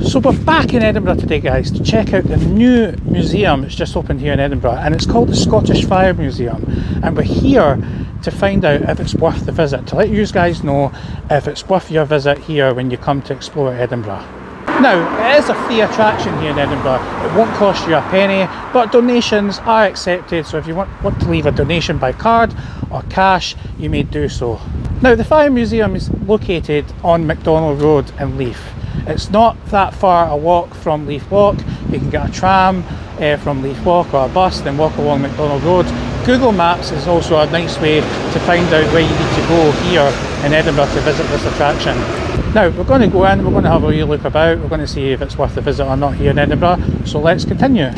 So we're back in Edinburgh today, guys, to check out the new museum. It's just opened here in Edinburgh, and it's called the Scottish Fire Museum. And we're here to find out if it's worth the visit, to let you guys know if it's worth your visit here when you come to explore Edinburgh. Now, it is a free attraction here in Edinburgh. It won't cost you a penny, but donations are accepted, so if you want to leave a donation by card or cash, you may do so. Now, the Fire Museum is located on McDonald Road in Leith. It's not that far a walk from Leith Walk. You can get a tram from Leith Walk or a bus, then walk along McDonald Road. Google Maps is also a nice way to find out where you need to go here in Edinburgh to visit this attraction. Now, we're going to go in, we're going to have a wee look about, we're going to see if it's worth the visit or not here in Edinburgh, so let's continue.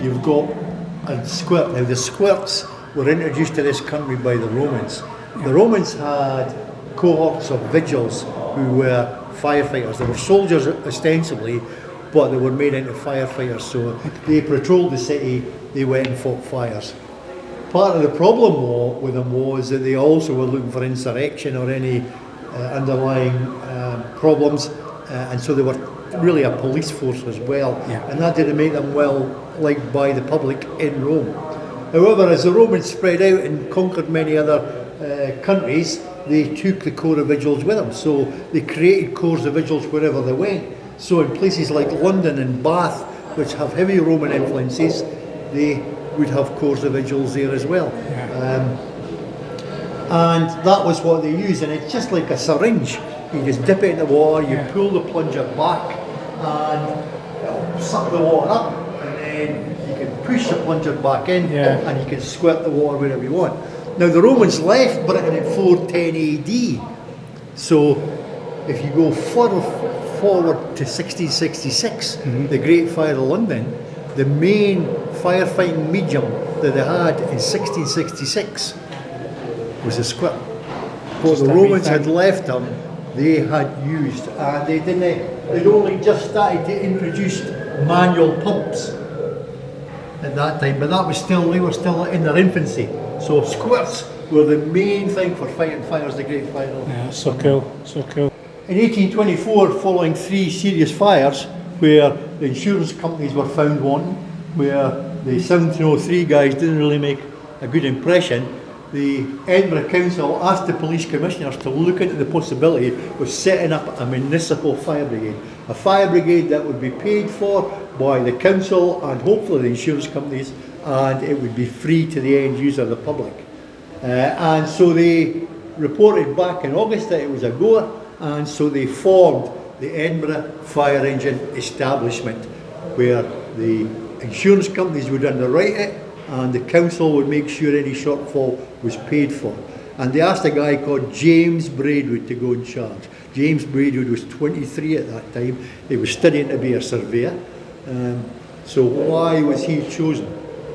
You've got a squirt. Now the squirts were introduced to this country by the Romans. The Romans had cohorts of vigils who were firefighters. They were soldiers ostensibly, but they were made into firefighters. So they patrolled the city, they went and fought fires. Part of the problem with them was that they also were looking for insurrection or any underlying problems, and so they were really a police force as well. Yeah. And that didn't make them well liked by the public in Rome. However, as the Romans spread out and conquered many other countries, they took the corps of vigils with them. So they created corps of vigils wherever they went. So in places like London and Bath, which have heavy Roman influences, they would have corps of vigils there as well. Yeah. And that was what they used. And it's just like a syringe. You just dip it in the water, you pull the plunger back, and it'll suck the water up. And then you can push the plunger back in, and you can squirt the water wherever you want. Now the Romans left Britain in 410 AD, so if you go further forward to 1666, the Great Fire of London, the main firefighting medium that they had in 1666 was a squirt. What the Romans had left them, they had used, and they'd only just started to introduce manual pumps at that time, but they were still in their infancy. So squirts were the main thing for fighting fires, the Great Fire. Yeah, so cool, so cool. In 1824, following 3 serious fires, where the insurance companies were found wanting, where the 1703 guys didn't really make a good impression, the Edinburgh Council asked the police commissioners to look into the possibility of setting up a municipal fire brigade. A fire brigade that would be paid for by the council and hopefully the insurance companies, and it would be free to the end user, the public. And so they reported back in August that it was a goer, and so they formed the Edinburgh Fire Engine Establishment, where the insurance companies would underwrite it and the council would make sure any shortfall was paid for. And they asked a guy called James Braidwood to go in charge. James Braidwood was 23 at that time. He was studying to be a surveyor. So why was he chosen?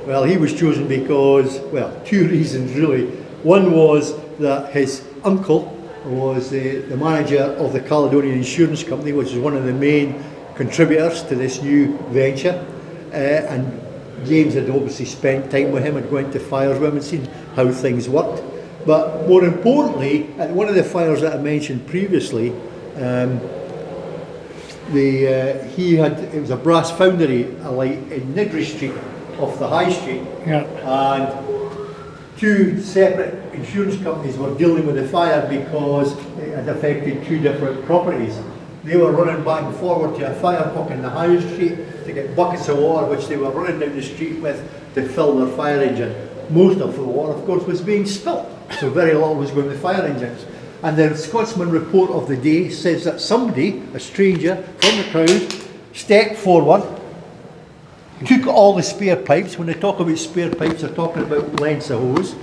Well, he was chosen because, well, 2 reasons really. One was that his uncle was the manager of the Caledonian Insurance Company, which is one of the main contributors to this new venture. And James had obviously spent time with him and went to fires with him and seen how things worked. But more importantly, at one of the fires that I mentioned previously, it was a brass foundry alight in Nidri Street off the High Street, and 2 separate insurance companies were dealing with the fire because it had affected 2 different properties. They were running back and forward to a fire truck in the High Street to get buckets of water, which they were running down the street with to fill their fire engine. Most of the water, of course, was being spilt, so very little was going to the fire engines. And the Scotsman report of the day says that somebody, a stranger from the crowd, stepped forward, took all the spare pipes. When they talk about spare pipes, they're talking about lengths of hose,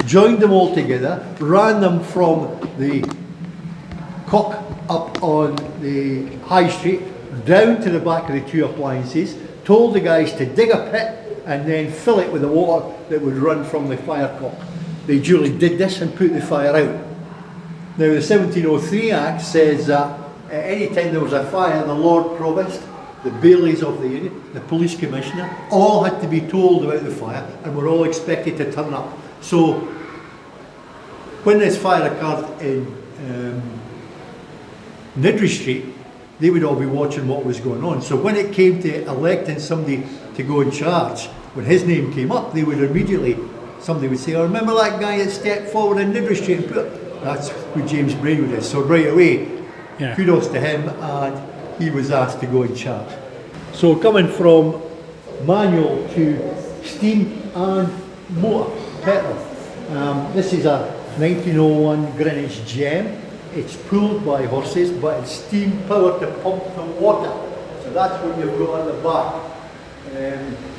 joined them all together, ran them from the cock up on the High Street, down to the back of the 2 appliances, told the guys to dig a pit and then fill it with the water that would run from the fire cock. They duly did this and put the fire out. Now the 1703 Act says that at any time there was a fire, the Lord Provost, the bailies of the area, the police commissioner, all had to be told about the fire and were all expected to turn up. So when this fire occurred in Nidri Street, they would all be watching what was going on. So when it came to electing somebody to go in charge, when his name came up, they would immediately, somebody would say, oh, remember that guy that stepped forward in Nidri Street and put, that's who James Braidwood is. So right away, kudos to him, and he was asked to go in charge. So coming from manual to steam and motor, petrol. This is a 1901 Greenwich Gem. It's pulled by horses, but it's steam powered to pump the water. So that's what you've got at the back.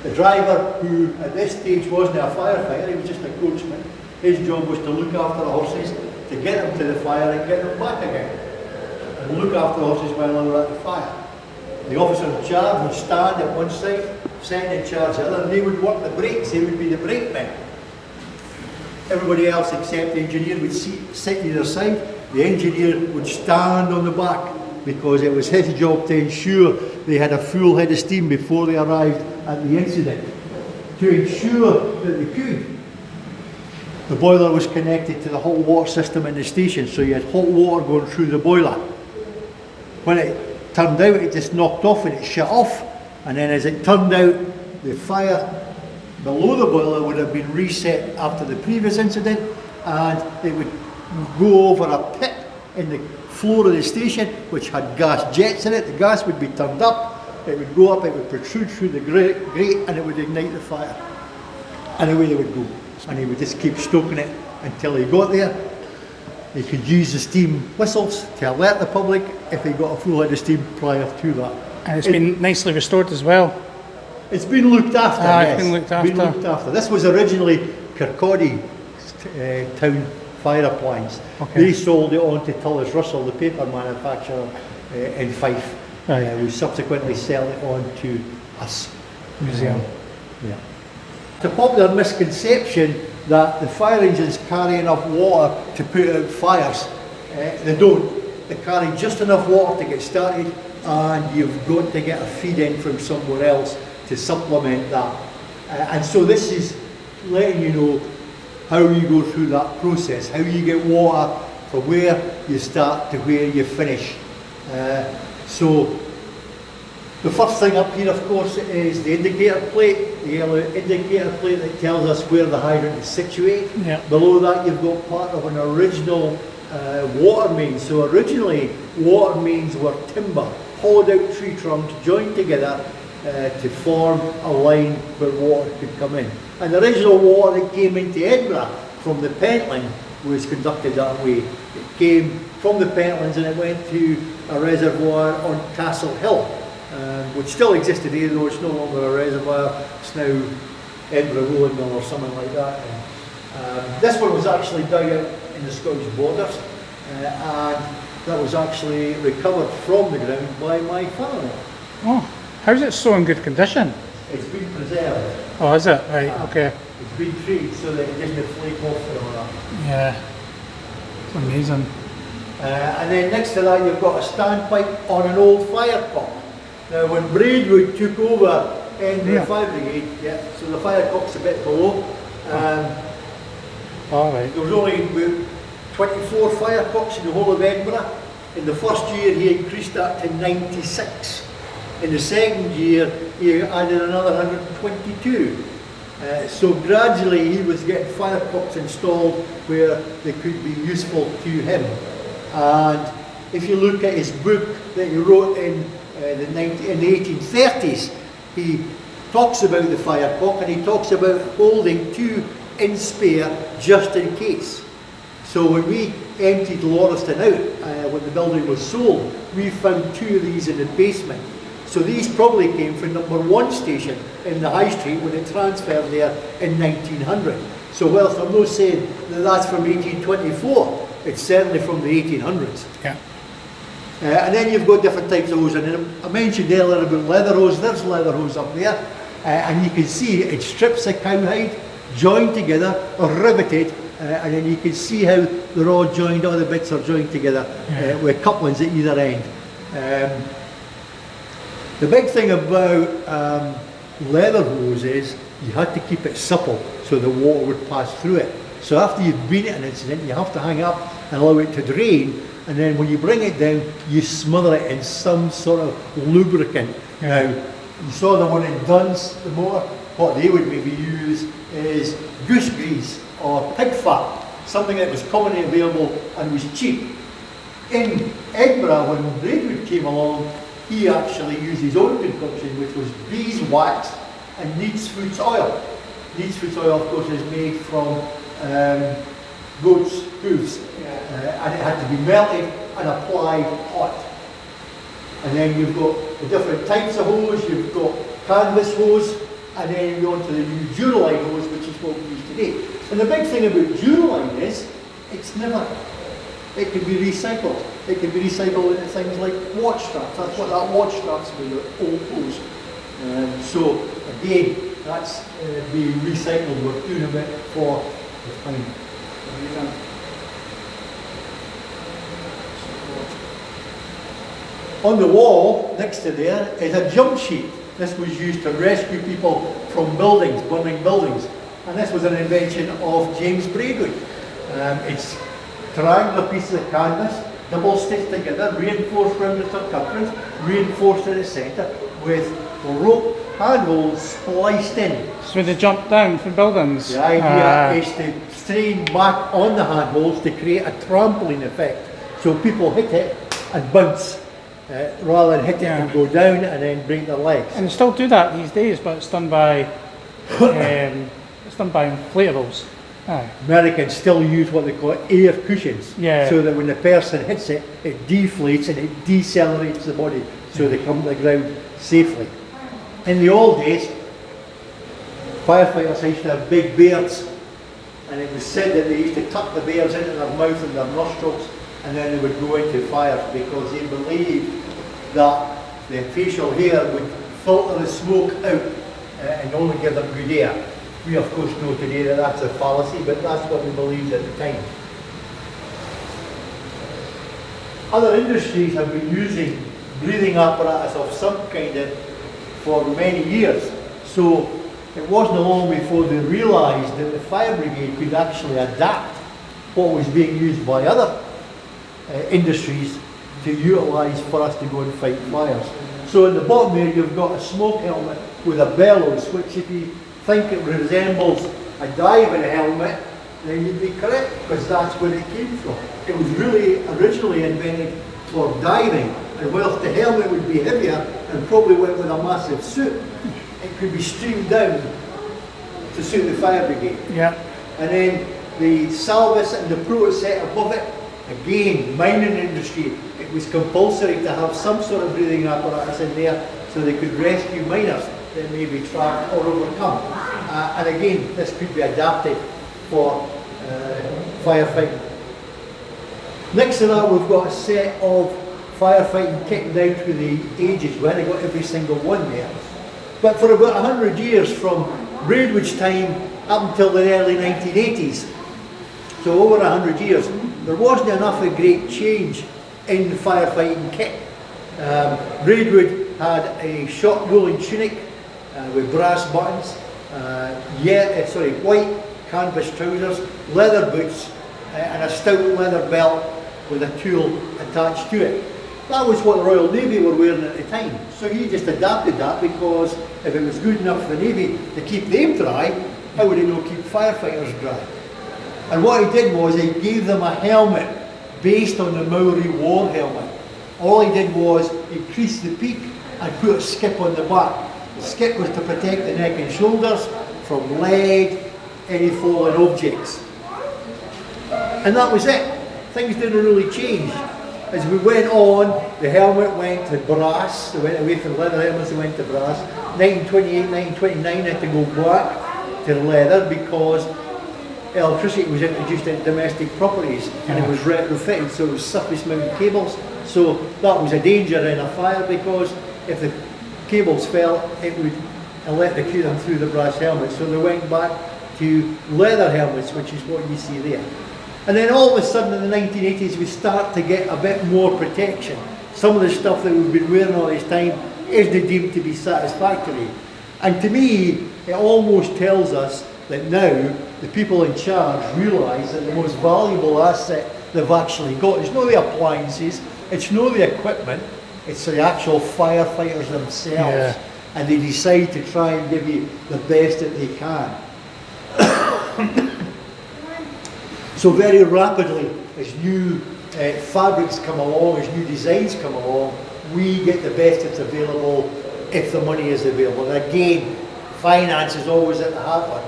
The driver, who at this stage wasn't a firefighter, he was just a coachman. His job was to look after the horses, to get them to the fire and get them back again. And look after the horses while they were at the fire. The officer in charge would stand at one side, second in charge at the other, and they would work the brakes, they would be the brakemen. Everybody else except the engineer would sit either side. The engineer would stand on the back because it was his job to ensure they had a full head of steam before they arrived at the incident. To ensure that they could, the boiler was connected to the hot water system in the station, so you had hot water going through the boiler. When it turned out, it just knocked off and it shut off, and then as it turned out, the fire below the boiler would have been reset after the previous incident, and it would go over a pit in the floor of the station which had gas jets in it. The gas would be turned up, it would go up, it would protrude through the grate, and it would ignite the fire. And away they would go. And he would just keep stoking it until he got there. He could use the steam whistles to alert the public if he got a full head of steam prior to that. And it's been nicely restored as well. It's been looked after, yes. It's been looked after. Been looked after. This was originally Kirkcaldy town fire appliance. Okay. They sold it on to Tullis Russell, the paper manufacturer in Fife. Right. We subsequently sell it on to us. Museum. Yeah. It's a popular misconception that the fire engines carry enough water to put out fires. They don't. They carry just enough water to get started, and you've got to get a feed in from somewhere else to supplement that. And so this is letting you know how you go through that process, how you get water from where you start to where you finish. So the first thing up here, of course, is the indicator plate, the yellow indicator plate that tells us where the hydrant is situated. Yeah. Below that you've got part of an original water main. So originally water mains were timber, hauled out tree trunks, joined together to form a line where water could come in. And the original water that came into Edinburgh from the Pentland was conducted that way. It came from the Pentlands and it went to a reservoir on Castle Hill, which still existed here, though it's no longer a reservoir. It's now Edinburgh Rolling Mill or something like that. This one was actually dug out in the Scottish borders, and that was actually recovered from the ground by my father. Oh, how's it so in good condition? It's been preserved. Oh, is it? Right, okay. It's been treated so that it doesn't flake off and all that. Yeah, it's amazing. And then next to that you've got a standpipe on an old fire cock. Now when Braidwood took over in the fire brigade, so the fire cock's a bit below. All right. There was only about 24 fire cocks in the whole of Edinburgh. In the first year he increased that to 96. In the second year he added another 122. So gradually he was getting fire cocks installed where they could be useful to him. And if you look at his book that he wrote in the 1830s, he talks about the fire cock and he talks about holding two in spare just in case. So when we emptied Lauriston out, when the building was sold, we found two of these in the basement. So these probably came from number 1 station in the High Street when it transferred there in 1900. So whilst I'm not saying that that's from 1824, it's certainly from the 1800s. Yeah. And then you've got different types of hose, and I mentioned earlier about leather hose. There's leather hose up there, and you can see it strips of cowhide, joined together or riveted and then you can see how they're all joined, all the bits are joined together with couplings at either end. The big thing about leather hose is you had to keep it supple so the water would pass through it. So after you've been at an incident, you have to hang up and allow it to drain, and then when you bring it down, you smother it in some sort of lubricant. Now, you saw the one in Dunn's, the motor. What they would maybe use is goose grease or pig fat, something that was commonly available and was cheap. In Edinburgh, when Braidwood came along, he actually used his own concoction, which was beeswax and neat's oil. Neat's oil, of course, is made from goat's hooves, and it had to be melted and applied hot. And then you've got the different types of hose. You've got canvas hose, and then you go on to the new Duraline hose, which is what we use today. And the big thing about Duraline is it can be recycled. It can be recycled into things like watch straps. That's what that watch strap's made of, old hose. So again, that's being recycled. We're doing a bit for the time. On the wall next to there is a jump sheet. This was used to rescue people from buildings, burning buildings. And this was an invention of James Braidwood. It's triangular pieces of canvas, double stitched together, reinforced round the circumference, reinforced in the centre with rope handholds spliced in. So they jump down from buildings? The idea is to strain back on the handholds to create a trampoline effect. So people hit it and bounce, rather than hit it and go down and then break their legs. And they still do that these days, but it's done by inflatables. Americans still use what they call air cushions, so that when the person hits it, it deflates and it decelerates the body so they come to the ground safely. In the old days, firefighters used to have big beards, and it was said that they used to tuck the beards into their mouth and their nostrils, and then they would go into fires because they believed that the facial hair would filter the smoke out and only give them good air. We of course know today that that's a fallacy, but that's what we believed at the time. Other industries have been using breathing apparatus of some kind for many years. So it wasn't long before they realised that the fire brigade could actually adapt what was being used by other industries to utilise for us to go and fight fires. So in the bottom here you've got a smoke helmet with a bellows, which if you think it resembles a diving helmet, then you'd be correct, because that's where it came from. It was really originally invented for diving, and whilst the helmet would be heavier and probably went with a massive suit, it could be streamed down to suit the fire brigade. And then the salvus and the proto set above it, again, mining industry, it was compulsory to have some sort of breathing apparatus in there so they could rescue miners that may be trapped or overcome. And again, this could be adapted for firefighting. Next to that, we've got a set of firefighting kit down through the ages. We haven't got every single one there. But for about 100 years, from Braidwood's time up until the early 1980s, so over 100 years, there wasn't enough of great change in the firefighting kit. Braidwood had a short woolen tunic with brass buttons, white canvas trousers, leather boots, and a stout leather belt with a tool attached to it. That was what the Royal Navy were wearing at the time. So he just adapted that, because if it was good enough for the Navy to keep them dry, how would it not keep firefighters dry? And what he did was he gave them a helmet based on the Maori war helmet. All he did was increase the peak and put a skip on the back. The skip was to protect the neck and shoulders from lead, any falling objects. And that was it. Things didn't really change. As we went on, the helmet went to brass. They went away from leather helmets, they went to brass. 1928, 1929 had to go back to leather because electricity was introduced into domestic properties and it was retrofitted, so it was surface mounted cables. So that was a danger in a fire, because if the cables fell, it would electrocute them through the brass helmet. So they went back to leather helmets, which is what you see there. And then all of a sudden in the 1980s we start to get a bit more protection. Some of the stuff that we've been wearing all this time is deemed to be satisfactory. And to me, it almost tells us that now the people in charge realise that the most valuable asset they've actually got is not the appliances, it's not the equipment, it's the actual firefighters themselves. Yeah. And they decide to try and give you the best that they can. So very rapidly, as new fabrics come along, as new designs come along, we get the best that's available if the money is available. And again, finance is always at the heart of it.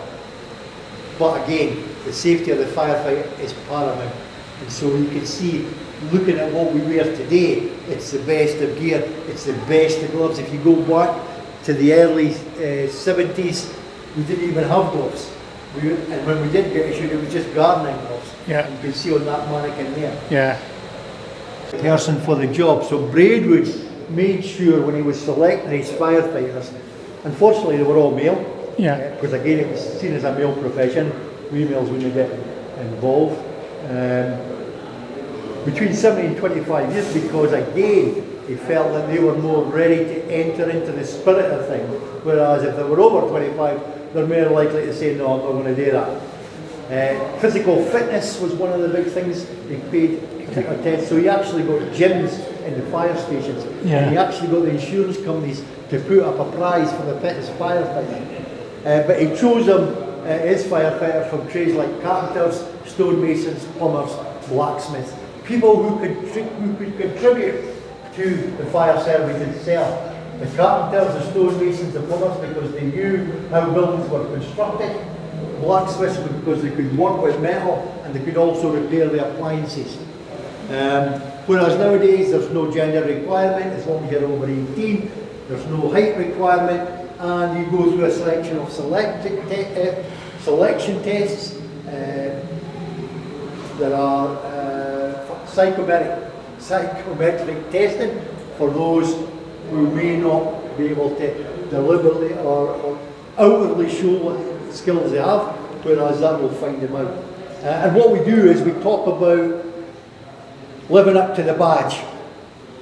But again, the safety of the firefighter is paramount. And so you can see, looking at what we wear today, it's the best of gear, it's the best of gloves. If you go back to the early 70s, we didn't even have gloves. And when we did get issued, it was just gardening gloves. Yeah. You can see on that mannequin there. Yeah. Person for the job. So Braidwood made sure when he was selecting his firefighters, unfortunately they were all male. Yeah. Because again it was seen as a male profession. Females wouldn't get involved. Between 70 and 25 years, because again he felt that they were more ready to enter into the spirit of things. Whereas if they were over 25, they're more likely to say, no, I'm not going to do that. Physical fitness was one of the big things he paid attention. So he actually got gyms in the fire stations. Yeah. And he actually got the insurance companies to put up a prize for the fittest firefighter. But he chose them, his firefighter, from trades like carpenters, stonemasons, plumbers, blacksmiths. People who could contribute to the fire service itself. The carpenters, the stonemasons, the plumbers, because they knew how buildings were constructed. Blacksmiths, because they could work with metal and they could also repair the appliances. Whereas nowadays there's no gender requirement, as long as you're over 18, there's no height requirement, and you go through a selection of selection tests. There are psychometric testing for those who may not be able to deliberately or outwardly show what skills they have, whereas that will find them out. And what we do is we talk about living up to the badge.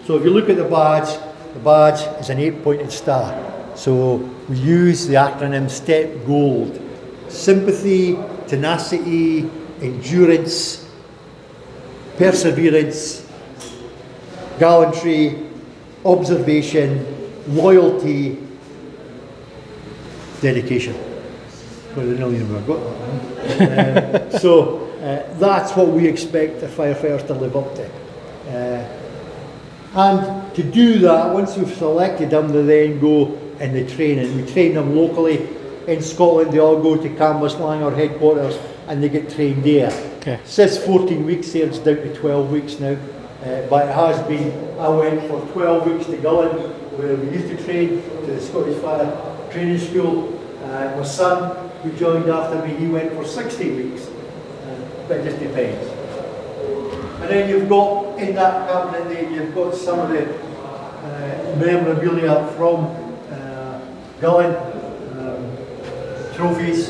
So if you look at the badge is an 8-pointed star. So we use the acronym STEP GOLD. Sympathy, tenacity, endurance, perseverance, gallantry, observation, loyalty, dedication. Well, I don't even know if I got that one. So that's what we expect the firefighters to live up to. And to do that, once we've selected them, they then go in the training. We train them locally. In Scotland, they all go to Cambuslang, our headquarters, and they get trained there. Okay. It says 14 weeks there, it's down to 12 weeks now. But it has been, I went for 12 weeks to Gullen, where we used to train, to the Scottish Fire Training School. My son, who joined after me, he went for 16 weeks. But it just depends. And then you've got, in that cabinet there, you've got some of the memorabilia from Gullen, trophies,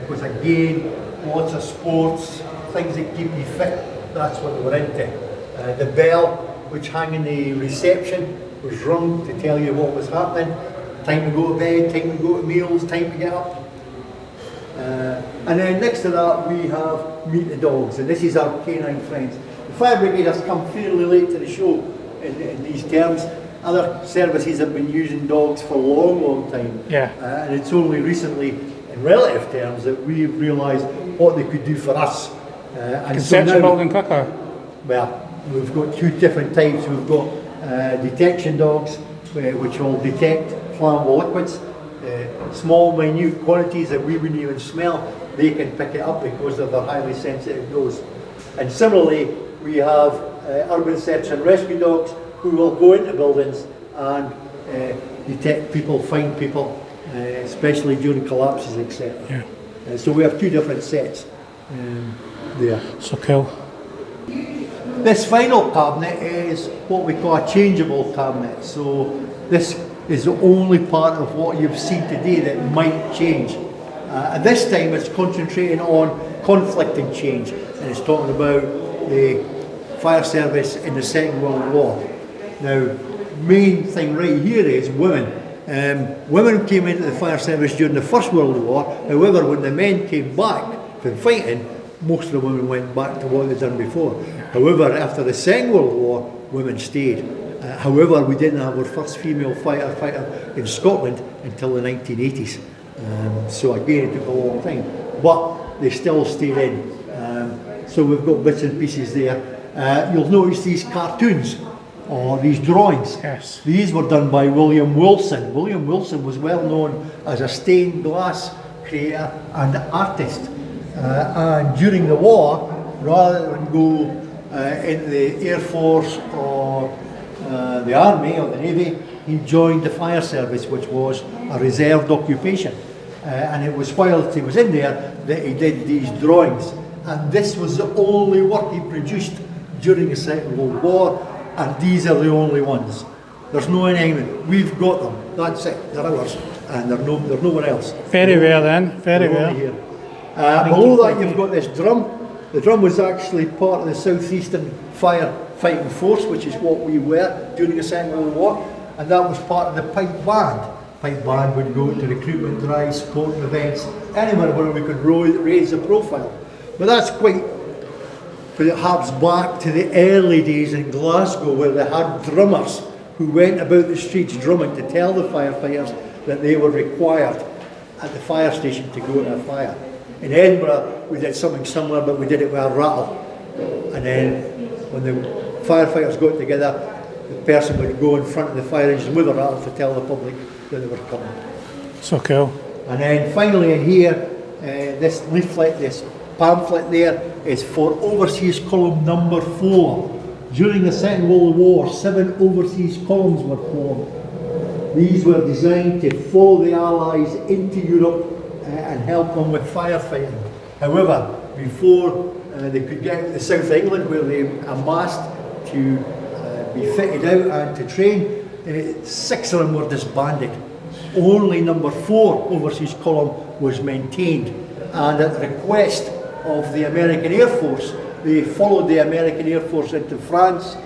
because again, lots of sports, things that keep you fit, that's what they were into. The bell, which hung in the reception, was rung to tell you what was happening. Time to go to bed, time to go to meals, time to get up. And then next to that we have Meet the Dogs, and this is our canine friends. The fire brigade has come fairly late to the show in these terms. Other services have been using dogs for a long time. Yeah. And it's only recently, in relative terms, that we've realised what they could do for us. And Conception so now, building quicker. well, we've got two different types. We've got detection dogs, which will detect flammable liquids. Small, minute quantities that we wouldn't even smell, they can pick it up because of their highly sensitive nose. And similarly, we have urban search and rescue dogs who will go into buildings and detect people, find people, especially during collapses, etc. Yeah. So we have two different sets there. So cool. This final cabinet is what we call a changeable cabinet. So this is the only part of what you've seen today that might change. And this time it's concentrating on conflict and change, and it's talking about the fire service in the Second World War. Now, main thing right here is women. Women came into the fire service during the First World War. However, when the men came back from fighting, most of the women went back to what they'd done before. However, after the Second World War, women stayed. However, we didn't have our first female firefighter in Scotland until the 1980s. So again, it took a long time, but they still stayed in. So we've got bits and pieces there. You'll notice these cartoons, or these drawings. Yes. These were done by William Wilson. William Wilson was well known as a stained glass creator and artist. And during the war, rather than go in the Air Force or the Army or the Navy, he joined the fire service, which was a reserved occupation. And it was while he was in there that he did these drawings. And this was the only work he produced during the Second World War, and these are the only ones. There's no enactment. We've got them. That's it. They're ours, and they're nowhere else. Very rare then. Very rare. Below that, you've got this drum. The drum was actually part of the Southeastern Firefighting Force, which is what we were during the Second World War, and that was part of the pipe band. Pipe band would go to recruitment drives, sporting events, anywhere where we could raise the profile. But that's quite, but it harks back to the early days in Glasgow, where they had drummers who went about the streets drumming to tell the firefighters that they were required at the fire station to go to a fire. In Edinburgh, we did something similar, but we did it with a rattle. And then when the firefighters got together, the person would go in front of the fire engine with a rattle to tell the public that they were coming. So cool. And then finally in here, this leaflet, this pamphlet there, is for Overseas Column number 4. During the Second World War, 7 overseas columns were formed. These were designed to follow the Allies into Europe and help them with firefighting. However, before they could get to the South of England, where they amassed to be fitted out and to train, 6 of them were disbanded. Only number 4 overseas column was maintained, and at the request of the American Air Force, they followed the American Air Force into France,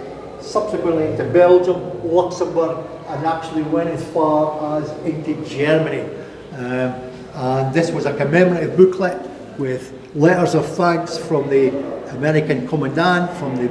subsequently into Belgium, Luxembourg, and actually went as far as into Germany. And this was a commemorative booklet with letters of thanks from the American Commandant, from the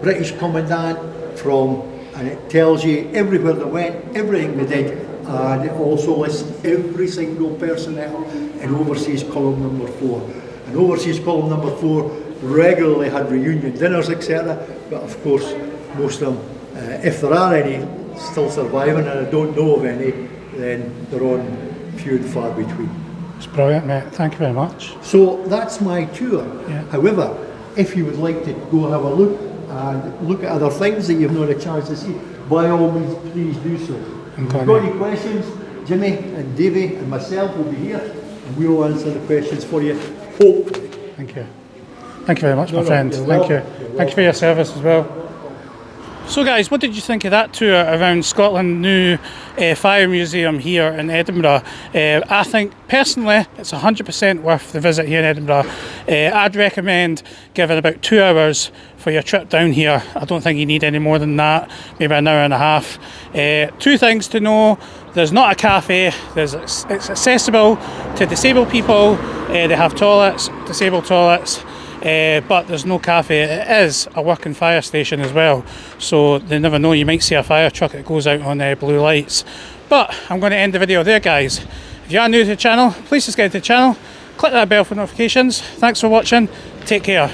British Commandant, and it tells you everywhere they went, everything they did, and it also lists every single personnel in Overseas Column number 4. And Overseas Column number 4 regularly had reunion dinners, etc. But of course, most of them, if there are any still surviving, and I don't know of any, then they're on few and far between. It's brilliant, mate. Thank you very much. So that's my tour. Yeah. However, if you would like to go and have a look and look at other things that you've not had a chance to see, by all means, please do so. If you've got any questions, Jimmy and Davey and myself will be here, and we'll answer the questions for you, hopefully. Thank you. Thank you very much, my friend. You're Thank you. welcome. Thank you for your service as well. So guys, what did you think of that tour around Scotland's new fire museum here in Edinburgh? I think personally it's 100% worth the visit here in Edinburgh. I'd recommend giving about 2 hours for your trip down here. I don't think you need any more than that, maybe an hour and a half. 2 things to know: there's not a cafe, it's accessible to disabled people, they have toilets, disabled toilets. But there's no cafe. It is a working fire station as well, so they never know, you might see a fire truck that goes out on blue lights. But I'm going to end the video there, guys. If you are new to the channel, please subscribe to the channel, click that bell for notifications. Thanks for watching, take care.